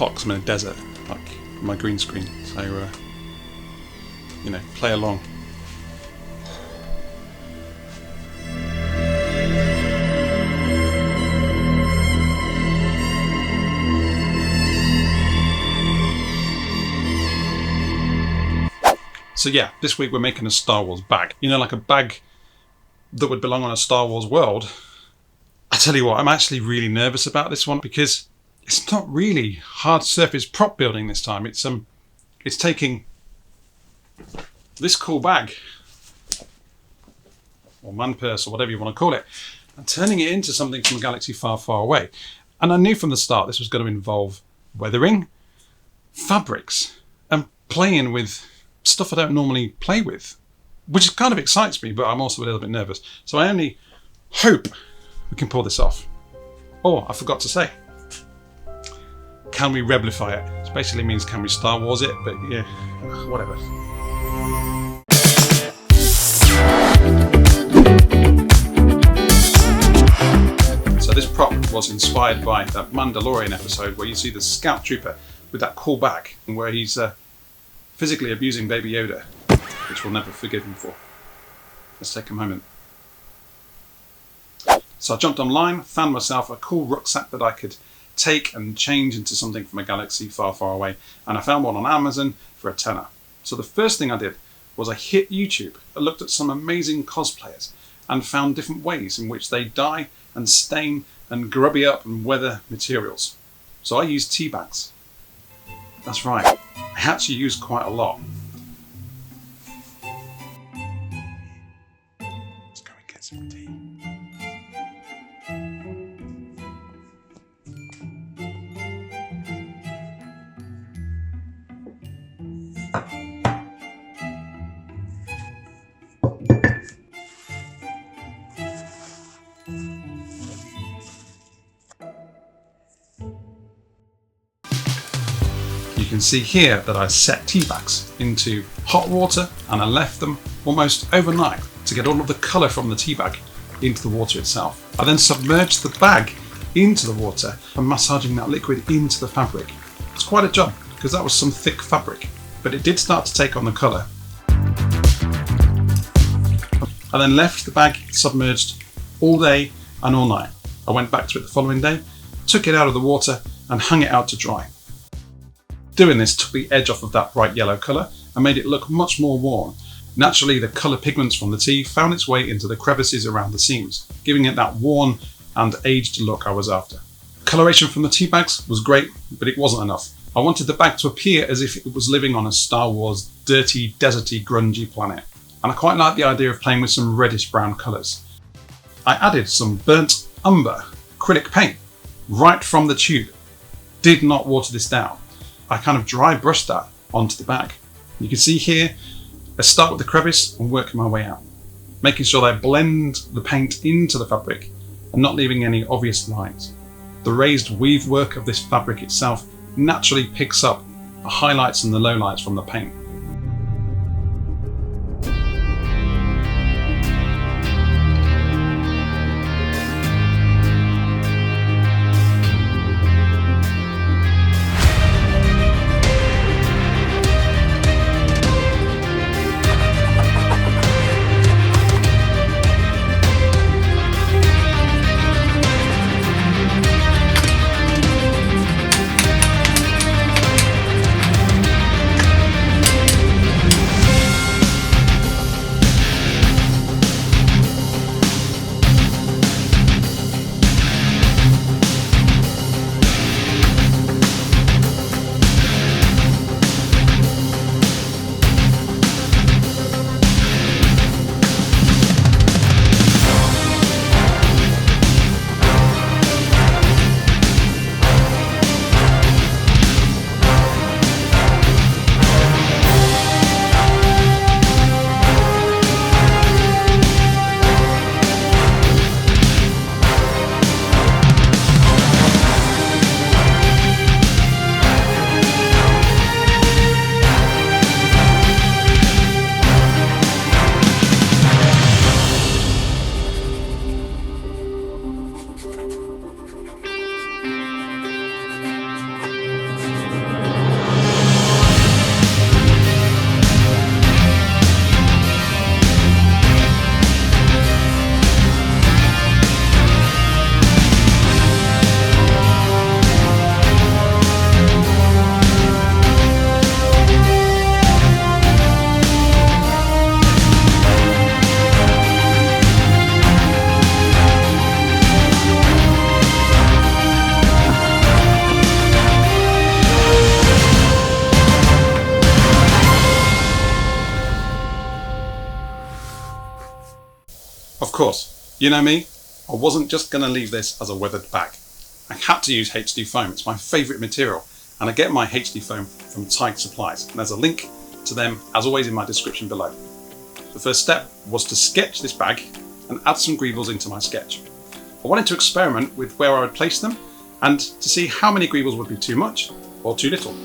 hot because I'm in a desert, like my green screen. So, play along. So yeah, this week we're making a Star Wars bag. Like a bag that would belong on a Star Wars world. I tell you what, I'm actually really nervous about this one because it's not really hard surface prop building this time. It's taking this cool bag, or man purse, or whatever you want to call it, and turning it into something from a galaxy far, far away. And I knew from the start this was going to involve weathering, fabrics, and playing with stuff I don't normally play with, which kind of excites me, but I'm also a little bit nervous. So I only hope we can pull this off. Oh, I forgot to say, can we Rebelify it? It basically means can we Star Wars it, but yeah, whatever. So this prop was inspired by that Mandalorian episode where you see the Scout Trooper with that cool bag and where he's physically abusing Baby Yoda, which we'll never forgive him for. Let's take a moment. So I jumped online, found myself a cool rucksack that I could take and change into something from a galaxy far, far away, and I found one on Amazon for a tenner. So the first thing I did was I hit YouTube. I looked at some amazing cosplayers and found different ways in which they dye and stain and grubby up and weather materials. So I used tea bags. That's right, I actually use quite a lot. Let's go and get some tea. You can see here that I set tea bags into hot water and I left them almost overnight to get all of the colour from the tea bag into the water itself. I then submerged the bag into the water and massaging that liquid into the fabric. It's quite a job because that was some thick fabric, but it did start to take on the colour. I then left the bag submerged all day and all night. I went back to it the following day, took it out of the water and hung it out to dry. Doing this took the edge off of that bright yellow colour and made it look much more worn. Naturally, the colour pigments from the tea found its way into the crevices around the seams, giving it that worn and aged look I was after. Coloration from the tea bags was great, but it wasn't enough. I wanted the bag to appear as if it was living on a Star Wars dirty, deserty, grungy planet. And I quite like the idea of playing with some reddish brown colours. I added some burnt umber acrylic paint right from the tube. Did not water this down. I kind of dry brushed that onto the bag. You can see here, I start with the crevice and work my way out, making sure that I blend the paint into the fabric and not leaving any obvious lines. The raised weave work of this fabric itself naturally picks up the highlights and the lowlights from the paint. Of course, you know me, I wasn't just going to leave this as a weathered bag. I had to use HD foam, it's my favourite material, and I get my HD foam from Tide Supplies, and there's a link to them as always in my description below. The first step was to sketch this bag and add some greebles into my sketch. I wanted to experiment with where I would place them and to see how many greebles would be too much or too little.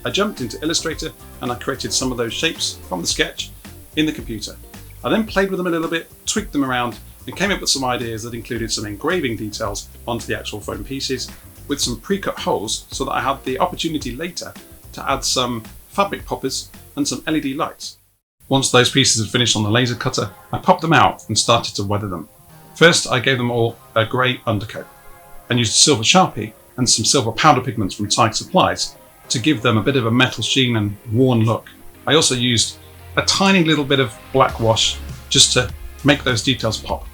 I jumped into Illustrator and I created some of those shapes from the sketch in the computer. I then played with them a little bit, tweaked them around, and came up with some ideas that included some engraving details onto the actual foam pieces with some pre-cut holes so that I had the opportunity later to add some fabric poppers and some LED lights. Once those pieces had finished on the laser cutter, I popped them out and started to weather them. First, I gave them all a grey undercoat and used a silver Sharpie and some silver powder pigments from Tide Supplies to give them a bit of a metal sheen and worn look. I also used a tiny little bit of black wash just to make those details pop.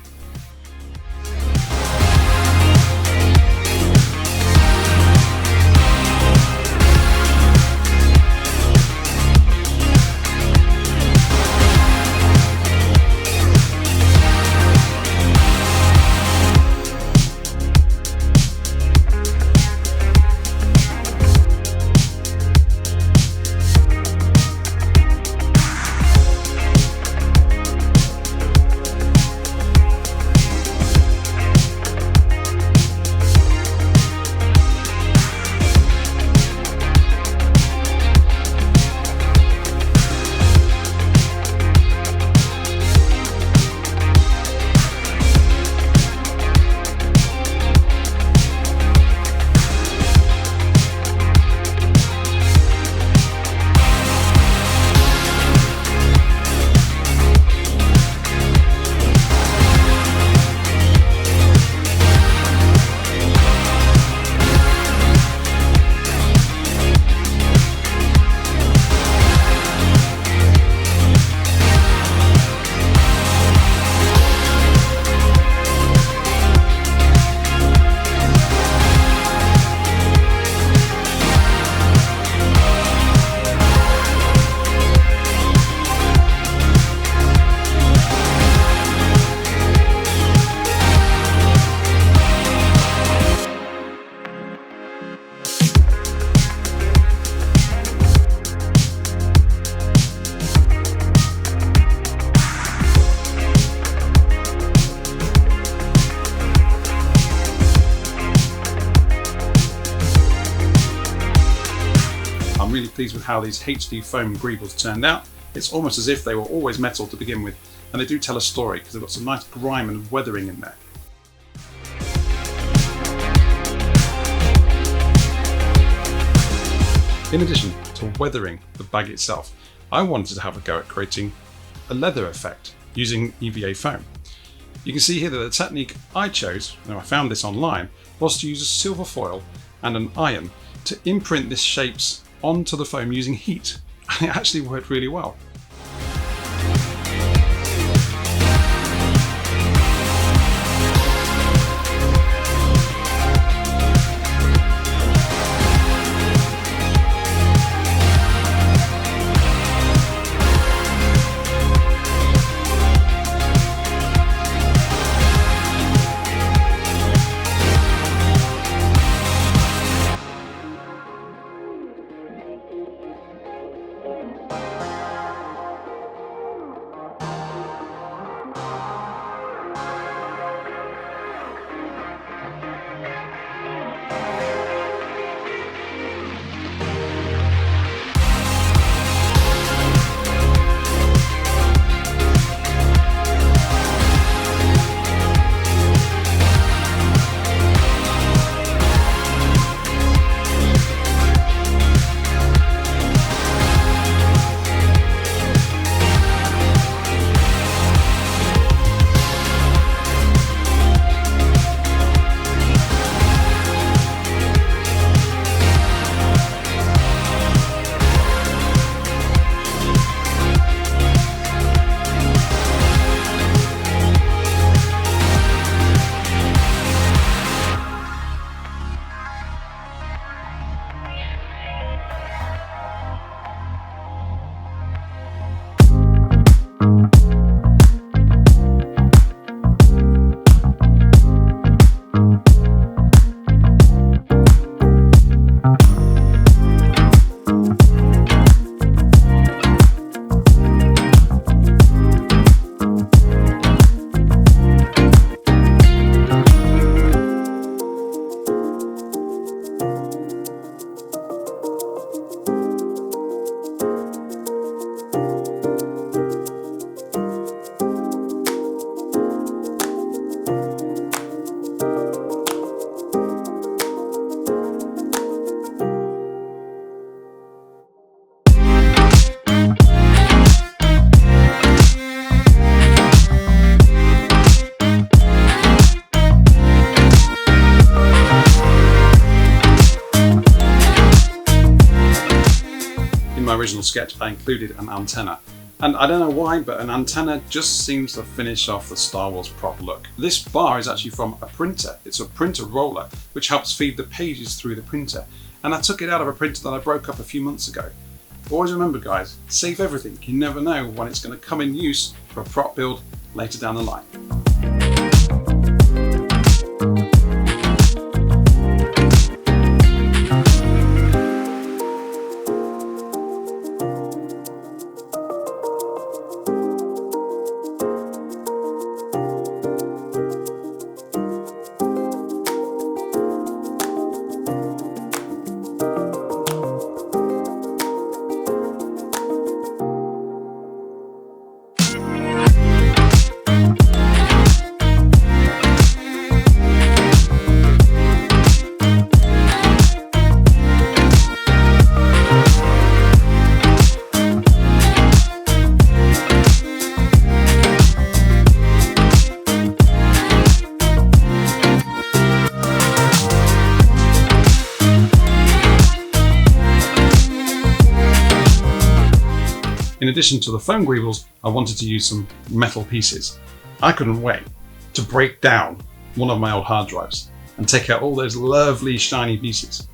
Really pleased with how these HD foam greebles turned out. It's almost as if they were always metal to begin with, and they do tell a story because they've got some nice grime and weathering in there. In addition to weathering the bag itself, I wanted to have a go at creating a leather effect using EVA foam. You can see here that the technique I chose, and I found this online, was to use a silver foil and an iron to imprint this shapes onto the foam using heat, and it actually worked really well. in my original sketch I included an antenna. And I don't know why, but an antenna just seems to finish off the Star Wars prop look. This bar is actually from a printer. It's a printer roller, which helps feed the pages through the printer. And I took it out of a printer that I broke up a few months ago. Always remember, guys, save everything. You never know when it's going to come in use for a prop build later down the line. In addition to the foam greebles, I wanted to use some metal pieces. I couldn't wait to break down one of my old hard drives and take out all those lovely shiny pieces.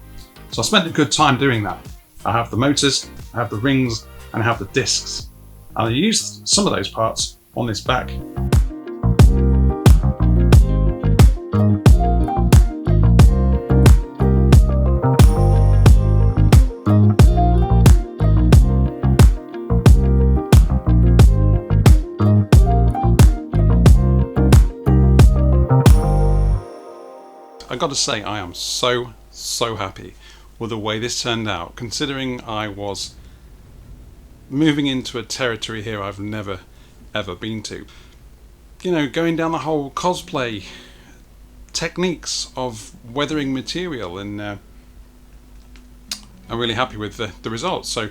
So I spent a good time doing that. I have the motors, I have the rings, and I have the discs. And I used some of those parts on this bag. I got to say, I am so happy with the way this turned out, considering I was moving into a territory here I've never ever been to. You know, going down the whole cosplay techniques of weathering material, and I'm really happy with the results. So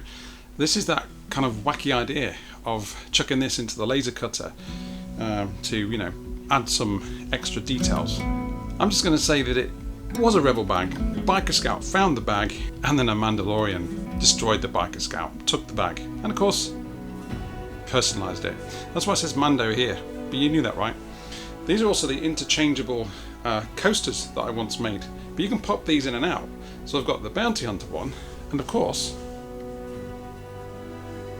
this is that kind of wacky idea of chucking this into the laser cutter to, you know, add some extra details. I'm just going to say that it was a Rebel bag. Biker Scout found the bag, and then a Mandalorian destroyed the Biker Scout, took the bag, and of course, personalised it. That's why it says Mando here, but you knew that, right? These are also the interchangeable coasters that I once made, but you can pop these in and out. So I've got the Bounty Hunter one, and of course,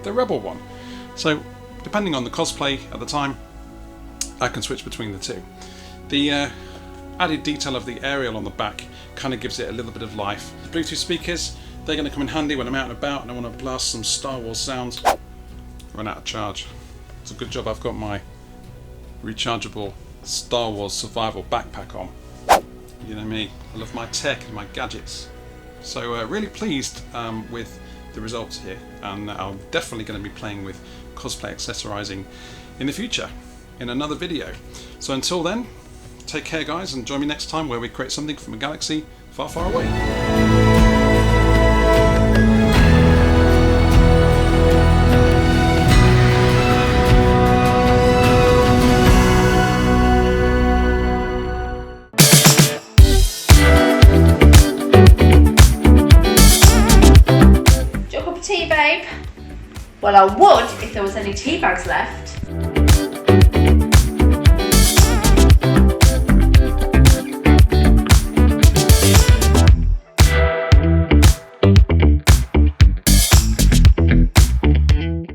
the Rebel one. So, depending on the cosplay at the time, I can switch between the two. The added detail of the aerial on the back kind of gives it a little bit of life. Bluetooth speakers, they're going to come in handy when I'm out and about and I want to blast some Star Wars sounds. Run out of charge. It's a good job I've got my rechargeable Star Wars survival backpack on. You know me, I love my tech and my gadgets. So really pleased with the results here, and I'm definitely going to be playing with cosplay accessorizing in the future in another video. So until then, take care guys, and join me next time where we create something from a galaxy far, far away. Do you want a cup of tea, babe? Well, I would if there was any tea bags left.